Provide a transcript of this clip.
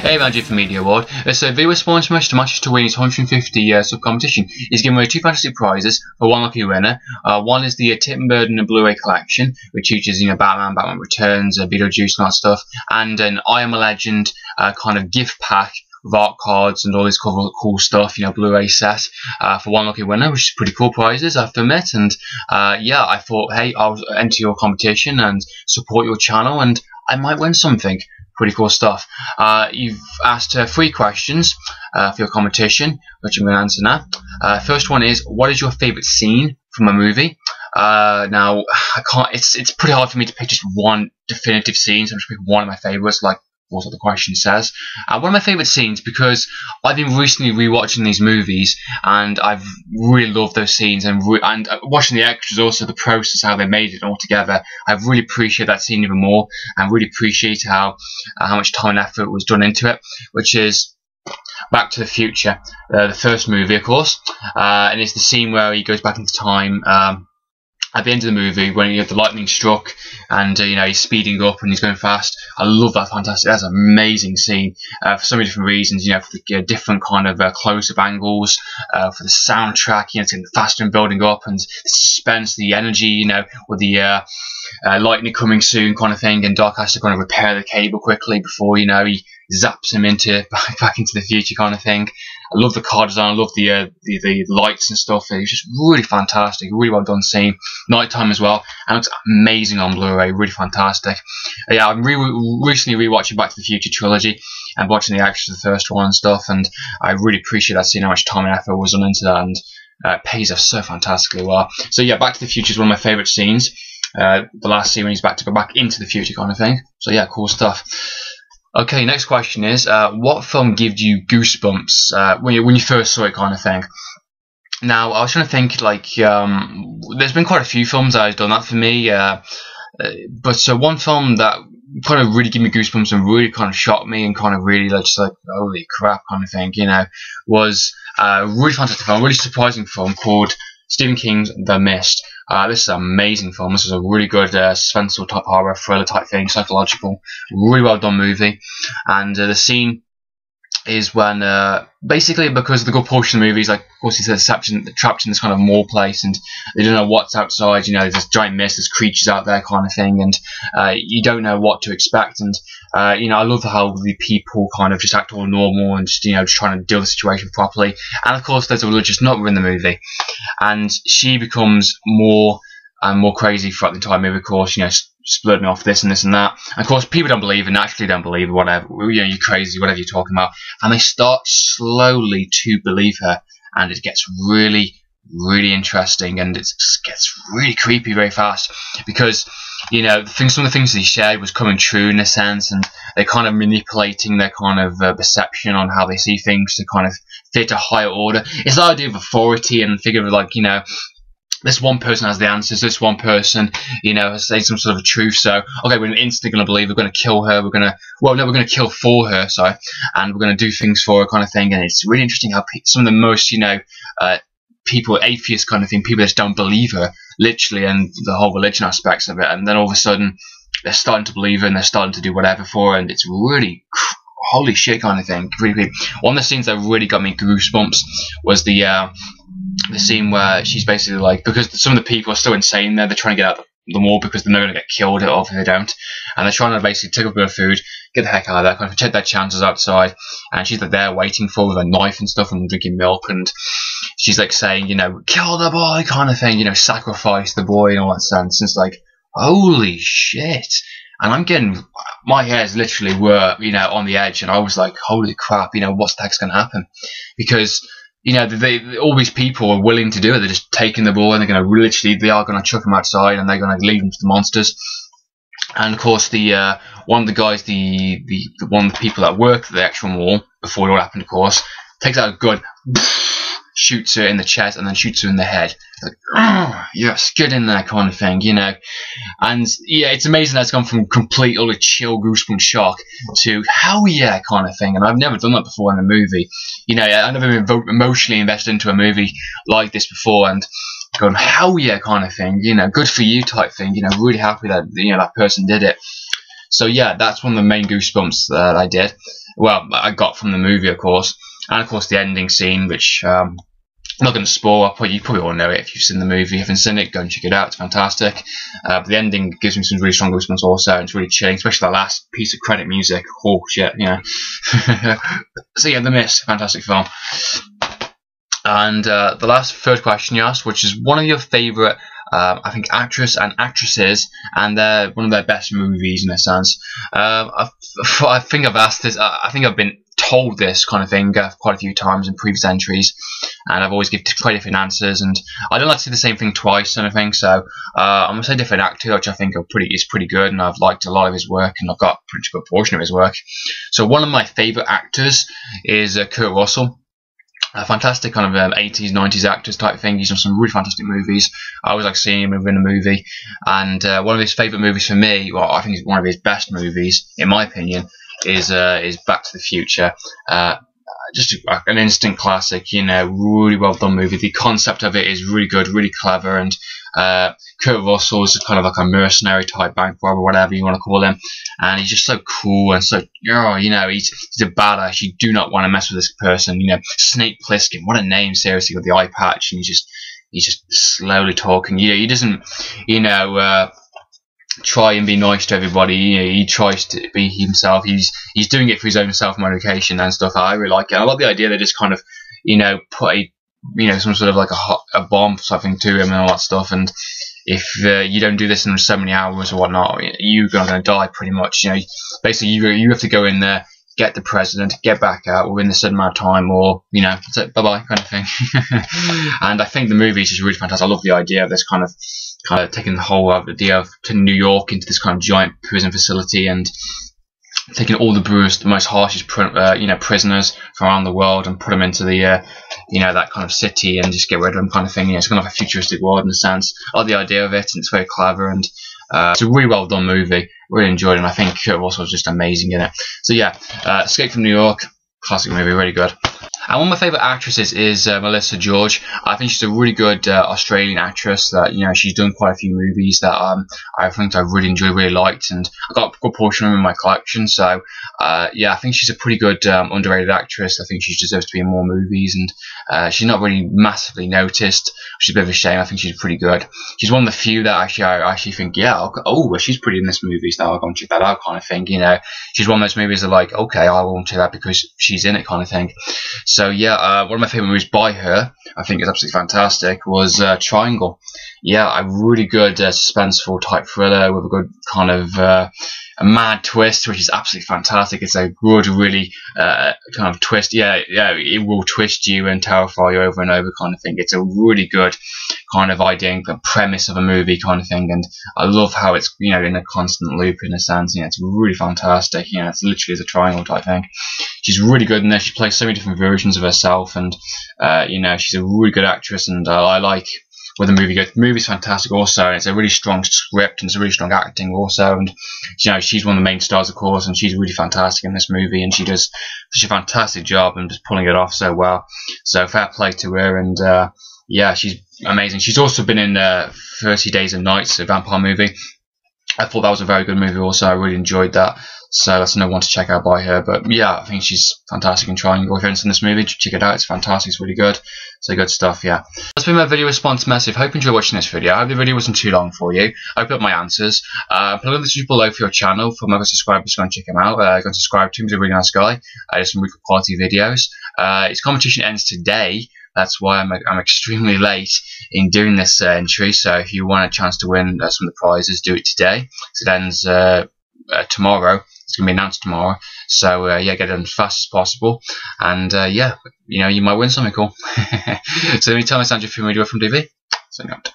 Hey, Magic for Media Award. So, video response match to MatticusTattooi 150 sub competition is giving away two fantastic prizes for one lucky winner. One is the Tim Burton Blu-Ray collection, which features Batman, Batman Returns, Beetlejuice, and that stuff, and an I Am a Legend kind of gift pack with art cards and all this cool stuff, Blu-ray set for one lucky winner, which is pretty cool prizes, I have to admit. And yeah, I thought, hey, I'll enter your competition and support your channel, and I might win something. Pretty cool stuff. You've asked 3 questions for your competition, which I'm going to answer now. First one is, what is your favourite scene from a movie? Now, I can't. It's pretty hard for me to pick just one definitive scene, so I'm just picking one of my favourites, like what the question says. One of my favourite scenes, because I've been recently rewatching these movies and I've really loved those scenes, and watching the extras, also the process, how they made it all together. I've really appreciated that scene even more, and really appreciate how much time and effort was done into it, which is Back to the Future, the first movie, of course, and it's the scene where he goes back into time. At the end of the movie, when you have the lightning struck and he's speeding up and he's going fast, I love that. Fantastic. That's an amazing scene for so many different reasons. For the different kind of close-up angles, for the soundtrack. It's getting faster and building up, and the suspense, the energy. With the lightning coming soon, kind of thing, and Doc has to kind of repair the cable quickly before he zaps him back into the future, kind of thing. I love the car design. I love the lights and stuff. It's just really fantastic. Really well done scene. Nighttime as well, and it looks amazing on Blu-ray. Really fantastic. Yeah, I'm recently rewatching Back to the Future trilogy and watching the extras of the first one and stuff, and I really appreciate that scene, how much time and effort was done into that, and it pays off so fantastically well. So yeah, Back to the Future is one of my favourite scenes. The last scene when he's back to go back into the future, kind of thing. So yeah, cool stuff. Okay, next question is, what film gave you goosebumps when you first saw it, kind of thing? Now, I was trying to think, there's been quite a few films that have done that for me, but so one film that kind of really gave me goosebumps and really kind of shocked me and kind of really just like, holy crap, kind of thing, was a really fantastic film, really surprising film called Stephen King's The Mist. This is an amazing film. This is a really good suspenseful type horror thriller type thing, psychological, really well done movie. And the scene is when basically, because the good portion of the movie is, like, of course, it's trapped in this kind of mall place, and they don't know what's outside. There's this giant mist, there's creatures out there, kind of thing, and you don't know what to expect. And I love how the people kind of just act all normal and just trying to deal with the situation properly. And of course, there's a religious nut in the movie, and she becomes more and more crazy throughout the entire movie. Of course, splitting off this and this and that. And of course, people don't believe it, naturally don't believe it, whatever. You're crazy, whatever you're talking about. And they start slowly to believe her, and it gets really, really interesting, and it gets really creepy very fast, because some of the things they shared was coming true in a sense, and they're kind of manipulating their kind of perception on how they see things to kind of fit a higher order. It's the idea of authority and figure of, like, this one person has the answers, this one person, has said some sort of a truth, so, okay, we're instantly going to believe, we're going to kill her, we're going to kill for her, sorry, and we're going to do things for her, kind of thing. And it's really interesting how some of the most, people, atheists kind of thing, people that don't believe her, literally, and the whole religion aspects of it, and then all of a sudden, they're starting to believe her, and they're starting to do whatever for her, and it's really holy shit kind of thing. Really, one of the scenes that really got me goosebumps was the scene where she's basically like, because some of the people are still insane there, they're trying to get out the mall because they're not going to get killed if they don't, and they're trying to basically take up a bit of food, get the heck out of there, kind of check their chances outside, and she's like there waiting for with a knife and stuff and drinking milk, and she's like saying, kill the boy, kind of thing, sacrifice the boy and all that sense. And it's like, holy shit. And I'm getting, my hairs literally were, on the edge, and I was like, holy crap, what's the heck's going to happen? Because all these people are willing to do it. They're just taking the ball, and they're going to they are going to chuck them outside, and they're going to leave them to the monsters. And of course, one of the guys, one of the people that worked at the actual mall before it all happened, of course, takes out a gun, shoots her in the chest, and then shoots her in the head. Like, yes, get in there, kind of thing, And yeah, it's amazing that it's gone from complete, utter chill, goosebump shock to hell yeah, kind of thing. And I've never done that before in a movie. I've never been emotionally invested into a movie like this before, and going hell yeah, kind of thing. Good for you, type thing. Really happy that that person did it. So yeah, that's one of the main goosebumps that I did. Well, I got from the movie, of course, and of course the ending scene, which I'm not going to spoil. You probably all know it if you've seen the movie. If you haven't seen it, go and check it out. It's fantastic. But the ending gives me some really strong goosebumps also, and it's really chilling, especially the last piece of credit music. Oh shit, yeah. So yeah, The Mist, fantastic film. And the last third question you asked, which is one of your favourite, I think, actress and actresses, and they're one of their best movies in a sense. I think I've asked this. I think I've been told this kind of thing quite a few times in previous entries, and I've always given quite different answers, and I don't like to say the same thing twice, and I think so. I'm gonna say different actor, which I think is pretty good, and I've liked a lot of his work, and I've got a pretty good portion of his work. So one of my favourite actors is Kurt Russell. A fantastic kind of 80s, 90s actors type thing. He's done some really fantastic movies. I always like seeing him in a movie. And one of his favourite movies for me, well, I think it's one of his best movies, in my opinion, is Back to the Future. Just an instant classic, you know, really well done movie. The concept of it is really good, really clever, and Kurt Russell is kind of like a mercenary type bank robber, whatever you want to call him, and he's just so cool and so, you know, he's a badass. You do not want to mess with this person, you know. Snake Plissken, what a name, seriously, with the eye patch, and he's just slowly talking. You know, he doesn't, you know, try and be nice to everybody. You know, he tries to be himself. He's doing it for his own self-motivation and stuff. I really like it. I love the idea they just kind of, you know, put some sort of like a bomb or something to him and all that stuff. And if you don't do this in so many hours or whatnot, you're going to die pretty much. You know, basically you have to go in there, get the president, get back out within a certain amount of time, or, you know, that's it, bye-bye kind of thing. And I think the movie is just really fantastic. I love the idea of this kind of taking the whole idea to New York into this kind of giant prison facility, and taking all the most harshest, prisoners from around the world, and put them into the, you know, that kind of city, and just get rid of them kind of thing. You know, it's kind of a futuristic world in a sense. I like the idea of it, and it's very clever, and it's a really well done movie. Really enjoyed it, and I think Kurt Russell was just amazing in it. So yeah, Escape from New York, classic movie, really good. And one of my favourite actresses is Melissa George. I think she's a really good Australian actress that, you know, she's done quite a few movies that I think I really enjoyed, really liked, and I got a good portion of them in my collection. So yeah, I think she's a pretty good underrated actress. I think she deserves to be in more movies, and she's not really massively noticed, which is a bit of a shame. I think she's pretty good. She's one of the few that I actually think, yeah, well, she's pretty in this movie, so I'll go and check that out kind of thing. You know, she's one of those movies that, like, okay, I won't check that because she's in it kind of thing. So yeah, one of my favourite movies by her, I think is absolutely fantastic, was Triangle. Yeah, a really good suspenseful type thriller with a good kind of a mad twist, which is absolutely fantastic. It's a good, really kind of twist. Yeah, it will twist you and terrify you over and over kind of thing. It's a really good kind of idea and premise of a movie kind of thing, and I love how it's, you know, in a constant loop in a sense. You know, it's really fantastic. You know, it's literally a triangle type thing. She's really good in there. She plays so many different versions of herself, and you know, she's a really good actress, and I like where the movie goes. The movie's fantastic also, and it's a really strong script, and it's a really strong acting also, and, you know, she's one of the main stars, of course, and she's really fantastic in this movie, and she does such a fantastic job and just pulling it off so well. So fair play to her, and yeah, she's amazing. She's also been in 30 Days and Nights, a vampire movie. I thought that was a very good movie also. I really enjoyed that. So that's another one to check out by her. But yeah, I think she's fantastic in Triangle. If you're interested in this movie, check it out. It's fantastic. It's really good. So good stuff, yeah. That's been my video response message. Hope you enjoyed watching this video. I hope the video wasn't too long for you. I hope you got my answers. Put a link in the description below for your channel for my other subscribers. Go and check him out. Go and subscribe to him. He's a really nice guy. There's some really good quality videos. His competition ends today. That's why I'm extremely late in doing this entry. So if you want a chance to win some of the prizes, do it today. So it ends tomorrow. It's going to be announced tomorrow. So yeah, get it done as fast as possible. And yeah, you know, you might win something cool. So anytime it's Andrew from Radio from TV. So out.